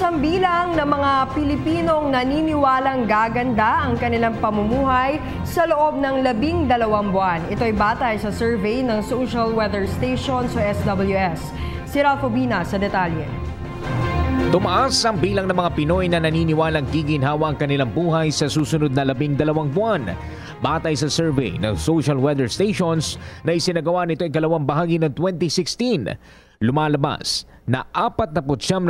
ang bilang ng mga Pilipinong naniniwalang gaganda ang kanilang pamumuhay sa loob ng 12 buwan. Ito ay batay sa survey ng Social Weather Station o SWS. Si Ralph Obina sa detalye. Tumaas ang bilang ng mga Pinoy na naniniwalang giginhawa ang kanilang buhay sa susunod na 12 buwan. Batay sa survey ng Social Weather Stations na isinagawa nito ay ikalawang bahagi ng 2016, lumalabas na 49%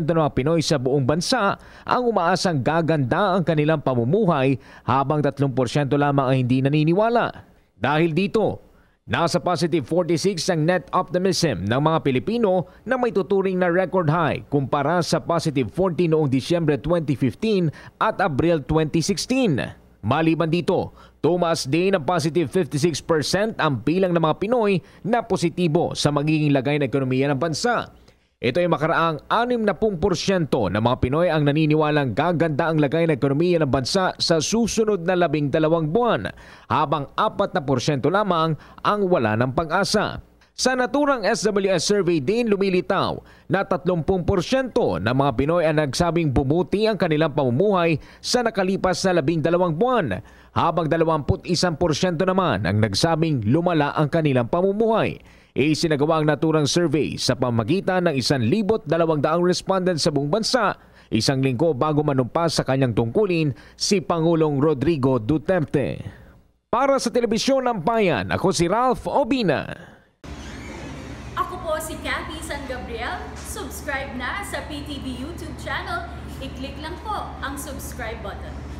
ng mga Pinoy sa buong bansa ang umaasang gaganda ang kanilang pamumuhay habang 3% lamang ang hindi naniniwala. Dahil dito, nasa positive 46 ang net optimism ng mga Pilipino na may tuturing na record high kumpara sa positive 40 noong Disyembre 2015 at Abril 2016. Maliban dito, tumaas din ang positive 56% ang bilang ng mga Pinoy na positibo sa magiging lagay ng ekonomiya ng bansa. Ito ay makaraang 60% ng mga Pinoy ang naniniwalang gaganda ang lagay ng ekonomiya ng bansa sa susunod na 12 buwan, habang 4% lamang ang wala ng pag-asa. Sa naturang SWS survey din lumilitaw na 30% ng mga Pinoy ang nagsabing bumuti ang kanilang pamumuhay sa nakalipas na 12 buwan, habang 21% naman ang nagsabing lumala ang kanilang pamumuhay. Isinagawa ang naturang survey sa pamamagitan ng 1,200 respondents sa buong bansa, isang linggo bago manumpas sa kanyang tungkulin si Pangulong Rodrigo Duterte. Para sa Telebisyon ng Bayan, ako si Ralph Obina. Ako po si Cathy San Gabriel. Subscribe na sa PTV YouTube channel. I-click lang po ang subscribe button.